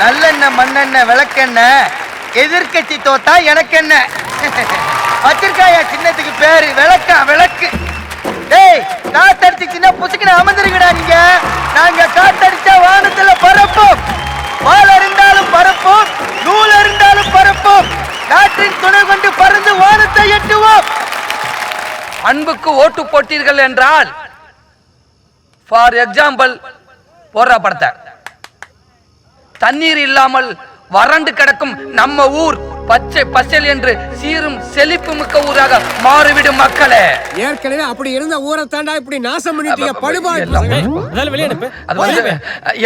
நல்லெண்ணெய் மண்ணெண்ணெய் விளக்கெண்ணெய் எதிர்கட்சி தோத்தா எனக்கு என்ன வச்சிருக்காயா சின்னத்துக்கு பேரு விளக்கா விளக்கு. டேய் காத்தடிச்சு சின்ன புசுக்குன்னு அமர்ந்துருக்கடா நீங்க. நாங்க காத்தடிச்சா வானத்துல பறப்போம். வால் இருந்தாலும் பறப்போம், நூல் இருந்தாலும் பறப்போம். காற்றின் துணை கொண்டு பறந்து வானத்தை எட்டுவோம். அன்புக்கு ஓட்டு போட்டீர்கள் என்றால் ஃபார் எக்ஸாம்பிள் போடுற படத்தை தண்ணீர் இல்லாமல் வறண்டு கிடக்கும் நம்ம ஊர் பச்சை பசேல் என்று சீரும் செழிப்பு மிக்க ஊராக மாறிவிடும் மக்களே. ஏற்கனவே அப்படி இருந்த ஊரை தாண்டா இப்படி நாசம் பண்ணிட்டீங்க படுபாய்.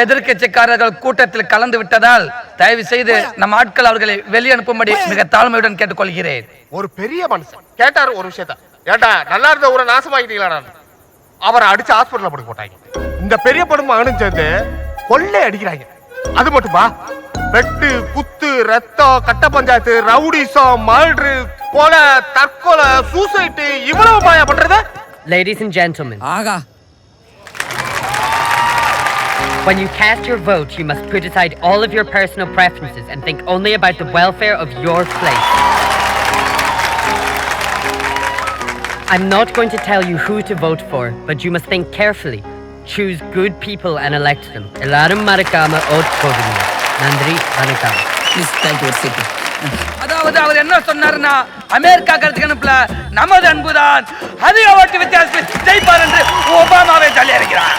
எதிர்கட்சிக்காரர்கள் கூட்டத்தில் கலந்து விட்டதால் தயவு செய்து நம்ம ஆட்கள் அவர்களை வெளியே அனுப்பும்படி மிக தாழ்மையுடன் கேட்டுக்கொள்கிறேன். ஒரு பெரிய மனுஷன் கேட்டாரு ஒரு விஷயத்த. ஏண்டா நல்லா இருந்த ஊரை நாசமாக்கிட்டீங்களா? அவரை அடிச்சு ஹாஸ்பிட்டல்ல போட்டு போட்டாங்க. இந்த பெரிய படும் மகனும் சேர்ந்து கொள்ளை அடிக்கிறாங்க. அது மட்டுமா வெட்டு குத்து ரத்தம் கட்ட பஞ்சாயத்து ரவுடிசம் மர்டர் கொலை தற்கொலை சூசைட் இவ்வளவு பாயா பண்றது? Ladies and gentlemen, ஆகா, when you cast your vote, you must put aside all of your personal preferences and think only about the welfare of your place. I'm not going to tell you who to vote for, but you must think carefully. Choose good people and elect them. Ellarum marakama vote podunga. Nandri vanakkam. please thank you sir. அதாவது அவர் என்ன சொன்னாருன்னா America கருத்துக்கணிப்புல நமது அன்புதான் அதிக ஓட்டு வித்தியாசத்தில் ஜெயிப்பார் என்று ஒபாமாவை சொல்லி இருக்கிறார்.